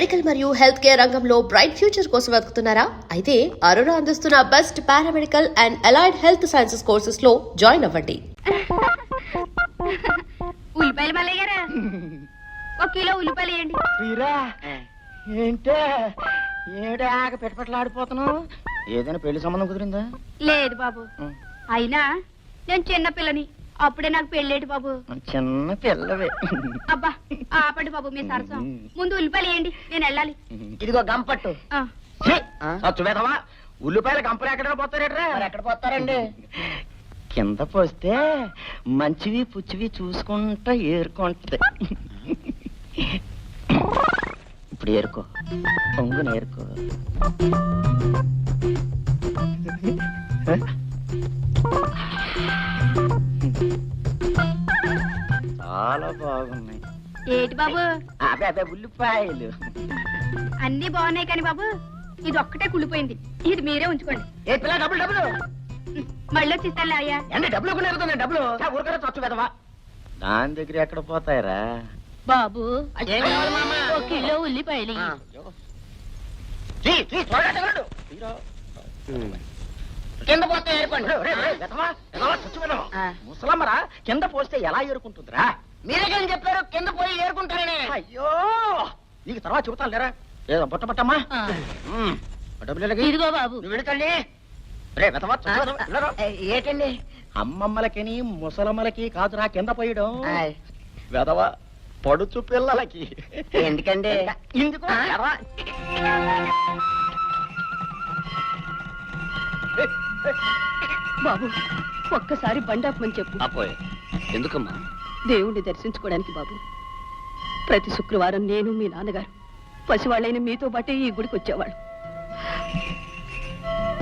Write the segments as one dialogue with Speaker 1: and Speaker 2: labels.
Speaker 1: Medical మరియు health care రంగంలో bright future కోసం వెతుకుతున్నారా? అయితే అరోరా అందిస్తున్న best paramedical and allied health sciences courses లో జాయిన్ అవ్వండి.
Speaker 2: ఉల్లిపాయలు మల్లయ్య గారా, 1 కిలో ఉల్లిపాయలు వేయండి.
Speaker 3: ఏంటే ఏడాక పెట్టుపట్లాడిపోతున్నావు? ఏదైనా పెళ్లి సంబంధం కుదిరిందా?
Speaker 2: లేదు బాబు, అయినా నేను చిన్న పిల్లని, అప్పుడే నాకు పెళ్ళేటి బాబు.
Speaker 3: చిన్న పిల్లవే.
Speaker 2: అబ్బా ఆపండి బాబు మీ సరసం. ముందు ఉల్లిపాయలు వేయండి, నేను వెళ్ళాలి.
Speaker 3: ఇదిగో గంపట్టు. చూవేదవా, ఉల్లిపాయలు గంపలు ఎక్కడ పోతారేట్రా? ఎక్కడ పోతారండి? కింద పోస్తే మంచివి పుచ్చివి చూసుకుంటా ఏరుకుంటది. ఇప్పుడు ఏరుకో, పొంగున ఏరుకో. చాలా బాగున్నాయి.
Speaker 2: ఏటి బాబు?
Speaker 3: అదే ఉల్లిపాయలు.
Speaker 2: అన్ని బాగున్నాయి కానీ బాబు, ఇది ఒక్కటే కుళ్ళిపోయింది. ఇది మీరే ఉంచుకోండి.
Speaker 3: ఏ పిల్ల, డబ్బులు డబ్బులు
Speaker 2: మళ్ళీ వచ్చిస్తాలే అయ్యా.
Speaker 3: అంటే డబ్బులు కొనేరుతుంది. డబ్బులు ఊరికనే చచ్చు పెదవా. దాని దగ్గర ఎక్కడ పోతాయరా
Speaker 2: బాబు?
Speaker 3: 1
Speaker 2: కిలో ఉల్లిపాయలు.
Speaker 3: కింద పోస్తే ముసలమ్మరా, కింద పోస్తే ఎలా ఏరుకుంటుందిరా? మీరే కానీ చెప్పారు కింద పోయి ఏరుకుంటారని. అయ్యో, నీకు తర్వాత చెబుతాను లేరా. ఏదో బుట్ట పట్టమ్మా.
Speaker 2: ఇదిగో బాబు.
Speaker 3: నువ్వు వెళుతండి. ఏటండి? అమ్మమ్మలకి ముసలమ్మలకి కాదురా కింద పోయడం. వెదవా పడుచు పిల్లలకి. ఎందుకండి? ఇందుకు
Speaker 4: బాబు, ఒక్కసారి బండాపమని చెప్పు.
Speaker 5: అపోయ్, ఎందుకమ్మా?
Speaker 4: దేవుణ్ణి దర్శించుకోవడానికి బాబు. ప్రతి శుక్రవారం నేను, మీ నాన్నగారు పసివాళ్ళైన మీతో పాటే ఈ గుడికి వచ్చేవాళ్ళు.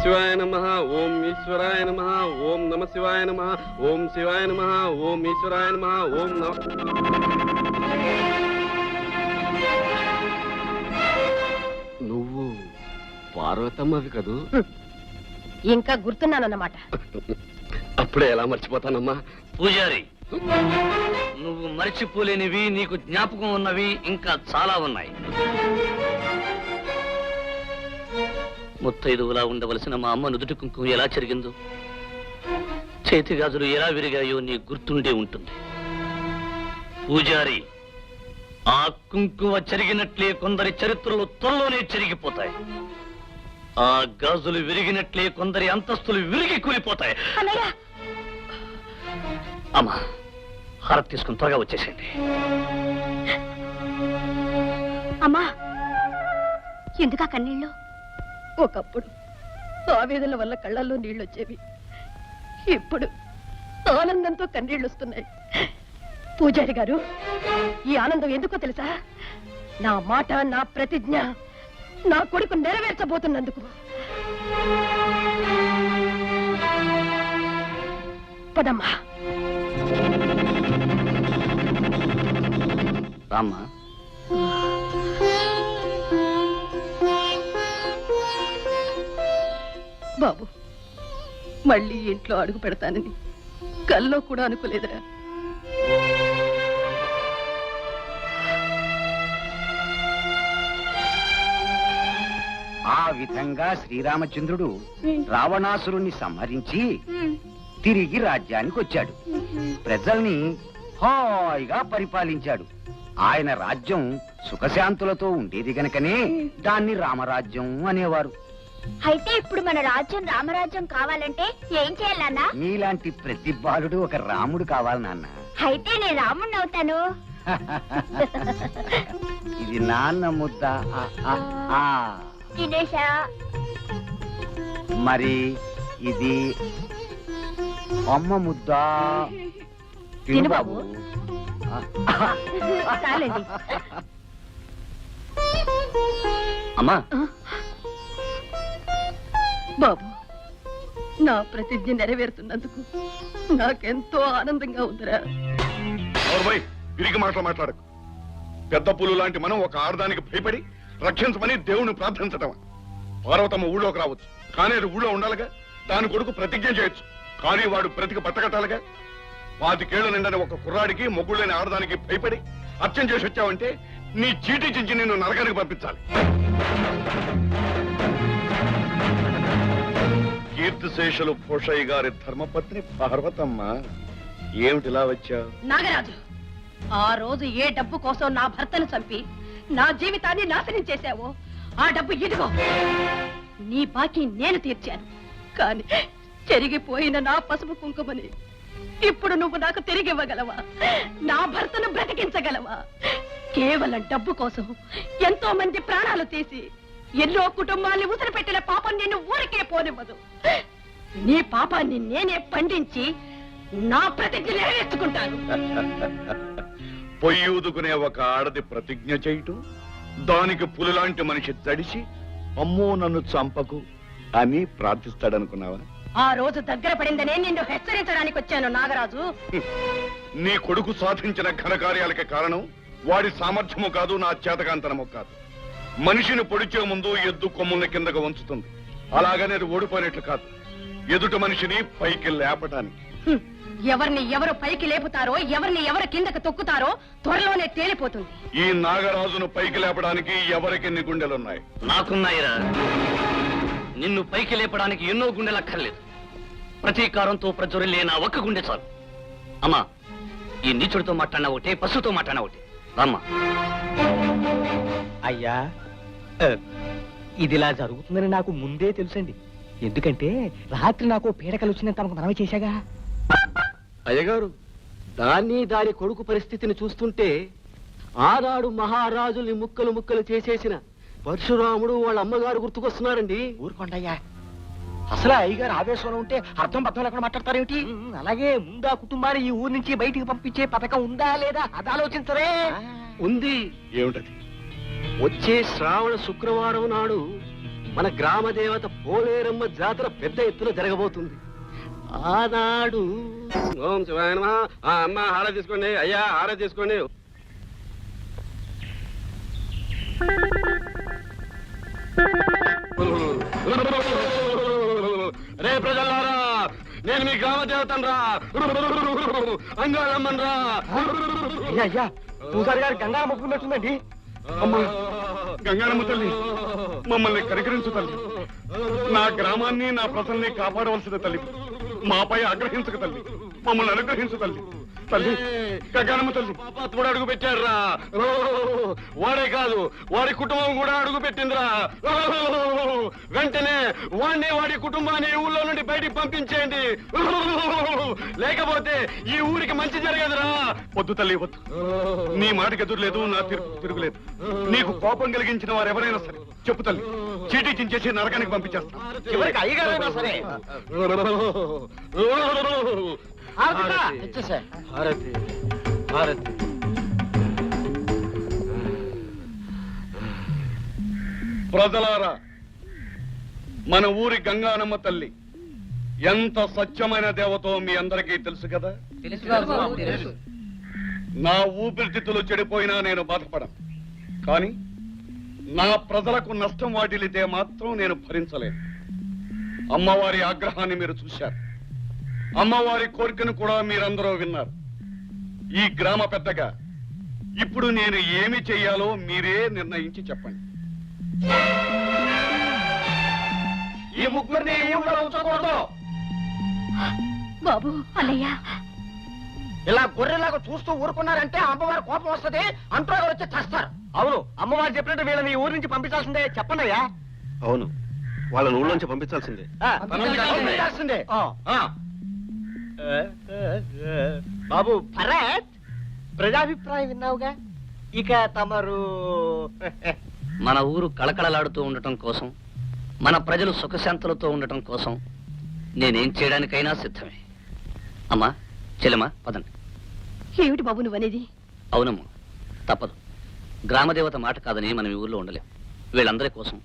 Speaker 6: శివాయ నమః, ఓం ఈశ్వరాయ నమః, ఓం నమ శివాయ నమః, ఓం శివాయ నమః, ఓం ఈశ్వరాయ నమః, ఓం నమ. నువ్వు పార్వతమ్మవి కదూ?
Speaker 4: ఇంకా గుర్తున్నానన్నమాట.
Speaker 6: అప్పుడే ఎలా మర్చిపోతానమ్మా?
Speaker 5: పూజారి, నువ్వు మర్చిపోలేనివి, నీకు జ్ఞాపకం ఉన్నవి ఇంకా చాలా ఉన్నాయి. ముత్తైదువులా ఉండవలసిన మా అమ్మ నుదుటి కుంకుమ ఎలా చెరిగిందో, చేతి గాజులు ఎలా విరిగాయో నీ గుర్తుండే ఉంటుంది. పూజారి, ఆ కుంకుమ చెరిగినట్లే కొందరి చరిత్రలు త్వరలోనే చెరిగిపోతాయి. ఆ గాజులు విరిగినట్లే కొందరి అంతస్తులు విరిగి కూలిపోతాయి. అమ్మా, హారతి తీసుకుని త్వరగా వచ్చేసేయండి.
Speaker 2: అమ్మా, ఎందుకా కన్నీళ్ళు?
Speaker 4: ఒకప్పుడు ఆవేదన వల్ల కళ్ళల్లో నీళ్ళు వచ్చేవి. ఇప్పుడు ఆనందంతో కన్నీళ్ళు వస్తున్నాయి. పూజారి గారు, ఈ ఆనందం ఎందుకో తెలుసా? నా మాట, నా ప్రతిజ్ఞ నా కొడుకు నెరవేర్చబోతున్నందుకు. పదమ్మా.
Speaker 5: రామ్మా.
Speaker 4: బాబు, మళ్ళీ ఇంట్లో అడుగు పెడతానని కల్లో కూడా అనుకోలేదురా.
Speaker 7: ఆ విధంగా శ్రీరామచంద్రుడు రావణాసురుణ్ణి సంహరించి తిరిగి రాజ్యానికి వచ్చాడు. ప్రజల్ని హాయిగా పరిపాలించాడు. ఆయన రాజ్యం సుఖశాంతులతో ఉండేది గనకనే దాన్ని రామరాజ్యం అనేవారు.
Speaker 2: అయితే ఇప్పుడు మన రాజ్యం రామరాజ్యం కావాలంటే ఏం చేయాలన్నా?
Speaker 7: నీలాంటి ప్రతి బాలుడు ఒక రాముడు కావాలి నాన్న.
Speaker 2: అయితే నేను రాముడిని అవుతాను.
Speaker 7: ఇది నాన్న ముద్ద.
Speaker 2: తినేసా.
Speaker 7: మరి ఇది అమ్మ ముద్ద. తిను బాబు.
Speaker 4: చాలండి.
Speaker 5: అమ్మా.
Speaker 4: బాబు, నా ప్రతిజ్ఞ నెరవేరుతున్నందుకు నాకెంతో ఆనందంగా ఉందిరా.
Speaker 8: విరిగి మాట్లాడకు. పెద్ద పులు లాంటి మనం ఒక ఆడదానికి భయపడి రక్షించమని దేవుని ప్రార్థించటం. పార్వతమ్మ ఊళ్ళోకి రావచ్చు, కానీ అది ఊళ్ళో ఉండాలిగా. దాని కొడుకు ప్రతిజ్ఞ చేయొచ్చు, కానీ వాడు బ్రతికి పట్టకట్టాలిగా. 25 ఏళ్ల నిండని ఒక కుర్రాడికి మొగ్గులేని ఆడదానికి భయపడి అర్చన చేసి వచ్చావంటే నీ చీటీ చించి నిన్ను నరకానికి పంపించాలి. కీర్తిశేషులు భూషయ్య గారి ధర్మపత్ని పార్వతమ్మ, ఏమిటిలా వచ్చావు?
Speaker 4: నాగరాజు, ఆ రోజు ఏ డబ్బు కోసం నా భర్తను చంపి నా జీవితాన్ని నాశనం చేశావో ఆ డబ్బు ఇదిగో. నీ బాకీ నేను తీర్చాను, కానీ చెరిగిపోయిన నా పసుపు కుంకుమని ఇప్పుడు నువ్వు నాకు తిరిగి ఇవ్వగలవా? నా భర్తను బ్రతికించగలవా? కేవలం డబ్బు కోసం ఎంతో మంది ప్రాణాలు తీసి ఎన్నో కుటుంబాన్ని ఉసిరిపెట్టిన పాపం నిన్ను ఊరికే పోనివ్వదు. నీ పాపాన్ని నేనే పండించి నా ప్రతిజ్ఞ నెరవేర్చుకుంటాను.
Speaker 8: పొయ్యి ఊదుకునే ఒక ఆడది ప్రతిజ్ఞ చేయటం, దానికి పులిలాంటి మనిషి తడిసి అమ్మో నన్ను చంపకు అని ప్రార్థిస్తాడనుకున్నావా?
Speaker 4: ఆ రోజు దగ్గర పడిందనే నిన్ను హెచ్చరించడానికి వచ్చాను నాగరాజు.
Speaker 8: నీ కొడుకు సాధించిన ఘనకార్యాలకి కారణం వాడి సామర్థ్యము కాదు, నా చేతకాంతనము కాదు. మనిషిని పొడిచే ముందు ఎద్దు కొమ్ముల కిందకు వంచుతుంది, అలాగనే అది ఓడిపోయినట్లు కాదు, ఎదుటి మనిషిని పైకి లేపటానికి.
Speaker 4: ఎవరిని ఎవరు పైకి లేపుతారో, ఎవరిని ఎవరు కిందకు తొక్కుతారో త్వరలోనే తేలిపోతుంది.
Speaker 8: ఈ నాగరాజును పైకి లేపడానికి ఎవరికెన్ని గుండెలున్నాయి?
Speaker 5: నాకున్నాయిరా. నిన్ను పైకి లేపడానికి ఎన్నో గుండెలక్కర్లేదు. ప్రతీకారంతో ప్రజ్వరిల్లే నా ఒక్క గుండె చాలు. అమ్మా, ఈ నీచుడితో మాట్లాడినా ఒకటే, పశువుతో మాట్లాడినా ఒకటే. రామ్మా.
Speaker 3: అయ్యా, ఇదిలా జరుగుతుందని నాకు ముందే తెలుసండి. ఎందుకంటే రాత్రి నాకు పీడకలు వచ్చిందని తనకు మనమే చేశాగా.
Speaker 6: అయ్యగారు, దాని కొడుకు పరిస్థితిని చూస్తుంటే ఆనాడు మహారాజుల్ని ముక్కలు ముక్కలు చేసేసిన పరశురాముడు వాళ్ళ అమ్మగారు గుర్తుకొస్తున్నారండి.
Speaker 3: ఊరుకోండయ్యా, అసలు అయ్యగారు ఆవేశంలో ఉంటే అర్థం పర్థం లేకుండా మాట్లాడతారేమిటి? అలాగే ముందా కుటుంబాన్ని ఈ ఊరు నుంచి బయటికి పంపించే పథకం ఉందా లేదా అది ఆలోచించరే.
Speaker 6: ఉంది.
Speaker 8: ఏమిటది?
Speaker 6: వచ్చే శ్రావణ శుక్రవారం నాడు మన గ్రామ దేవత పోలేరమ్మ జాతర పెద్ద ఎత్తున జరగబోతుంది. ఆనాడు ఓం శివాయ నమః. అమ్మ హార తీసుకోండి, అయ్యా హార తీసుకోండి. రే ప్రజలారా, నేను మీ గ్రామ దేవతను రా, అంగారమ్మన్ రా.
Speaker 3: అయ్యా, పూజారి గారు గంగా మొక్కులు పెట్టుకుందండి.
Speaker 8: గంగారమ్మ తల్లి, మమ్మల్ని కనికరించు తల్లి. నా గ్రామాన్ని, నా ప్రజల్ని కాపాడవలసిన తల్లి. మాపై ఆగ్రహించక తల్లి, మమ్మల్ని అనుగ్రహించు తల్లి. తల్లి గంగారమ్మ తల్లి.
Speaker 6: పాపాత్ముడు అడుగు పెట్టాడురా. వాడే కాదు, వాడి కుటుంబం కూడా అడుగు పెట్టిందిరా. వెంటనే వాడిని, వాడి కుటుంబాన్ని ఊళ్ళో నుండి బయటికి పంపించేయండి, లేకపోతే ఈ ఊరికి మంచి జరగదురా.
Speaker 8: వద్దు తల్లి, వద్దు. నీ మాటకి ఎదురులేదు, నా తీర్పు తిరుగులేదు. నీకు కోపం కలిగించిన వారు ఎవరైనా సరే చెప్పు తల్లి, చీటీ చించేసి నరకానికి పంపించేస్తాను.
Speaker 3: చివరికి అయ్యగారైనా సరే.
Speaker 6: హారతి హారతి.
Speaker 8: ప్రజలారా, మన ఊరి గంగానమ్మ తల్లి ఎంత సత్యమైన దేవతో మీ అందరికీ తెలుసు కదా. నా ఊపిరితిత్తులు చెడిపోయినా నేను బాధపడను, కానీ నా ప్రజలకు నష్టం వాటిల్లితే మాత్రం నేను భరించలేను. అమ్మవారి ఆగ్రహాన్ని మీరు చూశారు, అమ్మవారి కోరికను కూడా మీరందరూ విన్నారు. ఈ గ్రామ పెద్దగా ఇప్పుడు నేను ఏమి చెయ్యాలో మీరే నిర్ణయించి చెప్పండి. ఈ ముగ్గురిని ఉంచకూడదు.
Speaker 4: బాబు, అన్నయ్య,
Speaker 3: ఇలా గొర్రెలాగా చూస్తూ ఊరుకున్నారంటే అమ్మవారి కోపం వస్తుంది, అంటూ వచ్చి చేస్తారు. అవును, అమ్మవారు చెప్పినట్టు వీళ్ళని ఈ ఊరి నుంచి పంపించాల్సిందే. చెప్పండి అయ్యా.
Speaker 6: అవును, వాళ్ళని ఊళ్ళోంచి పంపించాల్సిందే.
Speaker 3: పంపించాల్సిందే. బాబు భరత్, ప్రజాభిప్రాయం విన్నావుగా, ఇక తమరు
Speaker 5: మన ఊరు కళకళలాడుతూ ఉండటం కోసం, మన ప్రజలు సుఖశాంతులతో ఉండటం కోసం నేనేం చేయడానికైనా సిద్ధమే. అమ్మా, చెల్లెమ్మా, పదండి.
Speaker 4: ఏమిటి బాబు నువ్వనేది?
Speaker 5: అవునమ్మా, తప్పదు. గ్రామదేవత మాట కాదని మనం ఈ ఊర్లో ఉండలేం. వీళ్ళందరి కోసం,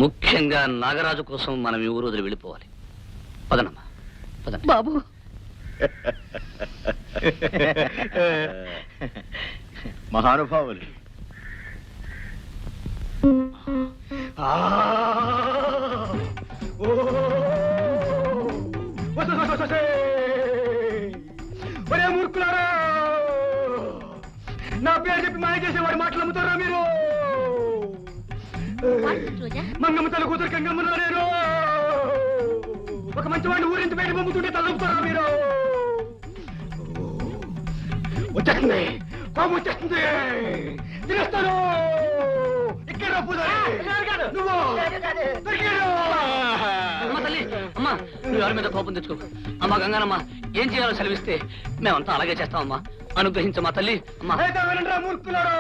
Speaker 5: ముఖ్యంగా నాగరాజు కోసం మనం ఈ ఊరు వదిలి వెళ్ళిపోవాలి. పదనమ్మా, పదండి.
Speaker 4: బాబు,
Speaker 7: మహానుభావులు,
Speaker 3: ఒరే మూర్ఖులారా, నా పేరు చెప్పి మాయ చేసేవాడు మాట మంగమ్మ తల కూతురు గంగమ్మ నేను ఒక మంచి వాడిని ఊరించి బయట పంపుతుంటే తలపుతారా మీరు? వచ్చేస్తుంది, కోపం వచ్చేస్తుంది, తినేస్తాను. ఇక్కడ నువ్వు
Speaker 5: అమ్మ తల్లి, అమ్మా నువ్వు ఎవరి మీద కోపం తెచ్చుకో. అమ్మా గంగానమ్మ, ఏం చేయాలో సెలవిస్తే మేమంతా అలాగే చేస్తామమ్మా. అనుగ్రహించమ్మా తల్లి. అమ్మా
Speaker 3: వినరా మూర్ఖులారా,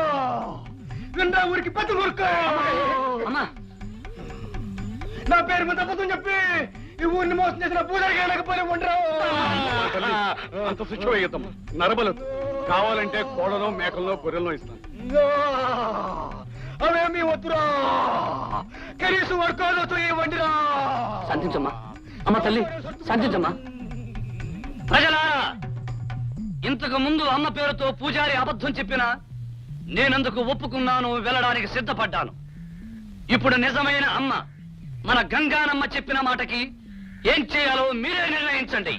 Speaker 3: వినరా ఊరికి పెద్ద మూర్ఖు.
Speaker 5: అమ్మా
Speaker 3: నా పేరు మీద అబద్ధం చెప్పి ఈ ఊరిని మోసం చేసిన పూజారి గడకపోలే ఉండరు.
Speaker 8: అంత శిక్ష వేయద్దమ్మా, నరబలదు. కావాలంటే కోళ్ళలో మేకల్లో గొర్రెల్లో ఇస్తాను.
Speaker 3: అవేమీ వద్దురా, కనీసం వర్కాలతో ఇవ్వండిరా.
Speaker 5: శాంతించమ్మా. అమ్మ తల్లి శాంతించమ్మా. ప్రజలారా, ఇంతకు ముందు అమ్మ పేరుతో పూజారి అబద్ధం చెప్పినా నేనందుకు ఒప్పుకున్నాను, వెళ్ళడానికి సిద్ధపడ్డాను. ఇప్పుడు నిజమైన అమ్మ మన గంగానమ్మ చెప్పిన మాటకి ఏం చేయాలో మీరే నిర్ణయించండి.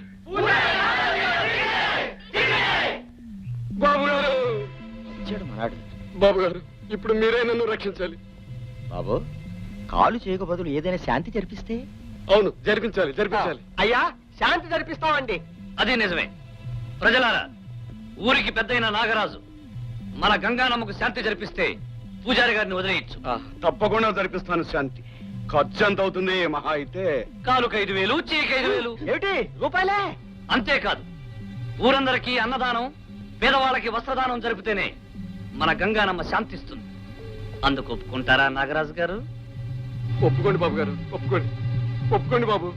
Speaker 6: బాబు గారు,
Speaker 7: మనాడు
Speaker 6: బాబు గారు, ఇప్పుడు మీరే నన్ను రక్షించాలి.
Speaker 7: బాబు, కాలు చేయక బదులు ఏదైనా శాంతి జరిపిస్తే?
Speaker 6: అవును, జరిపించాలి, జరిపించాలి.
Speaker 3: అయ్యా, శాంతి జరిపిస్తామండి.
Speaker 5: అది నిజమే. ప్రజలారా, ఊరికి పెద్దయిన నాగరాజు మన గంగానమ్మకు శాంతి జరిపిస్తే పూజారి గారిని వదిలేయచ్చు.
Speaker 8: తప్పకుండా జరిపిస్తాను శాంతి. ఖర్చు ఎంత అవుతుంది? మహా అయితే
Speaker 5: కాలుకు 5,000, చీకి 5,000.
Speaker 3: ఏమిటి రూపాయలే?
Speaker 5: అంతేకాదు, ఊరందరికీ అన్నదానం, పేదవాళ్ళకి వస్త్రదానం జరిపితేనే మన గంగానమ్మ శాంతిస్తుంది. అందుకు ఒప్పుకుంటారా నాగరాజు గారు?
Speaker 6: ఒప్పుకోండి బాబు గారు, ఒప్పుకోండి, ఒప్పుకోండి బాబు.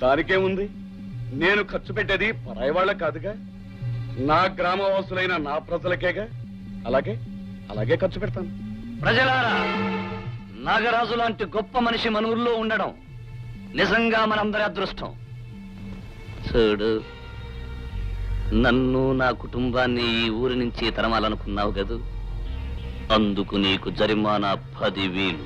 Speaker 8: దానికేముంది? నేను ఖర్చు పెట్టేది పరాయి వాళ్ళకి కాదుగా, నా గ్రామవాసులైన నా ప్రజలకేగా. అలాగే అలాగే ఖర్చు పెడతాను.
Speaker 5: ప్రజలారా, నాగరాజు లాంటి గొప్ప మనిషి మన ఊర్లో ఉండడం నిజంగా మనందరి అదృష్టం. చూడు, నన్ను నా కుటుంబాన్ని ఈ ఊరి నుంచి తరమాలనుకున్నావు కదూ, అందుకు నీకు జరిమానా 10,000.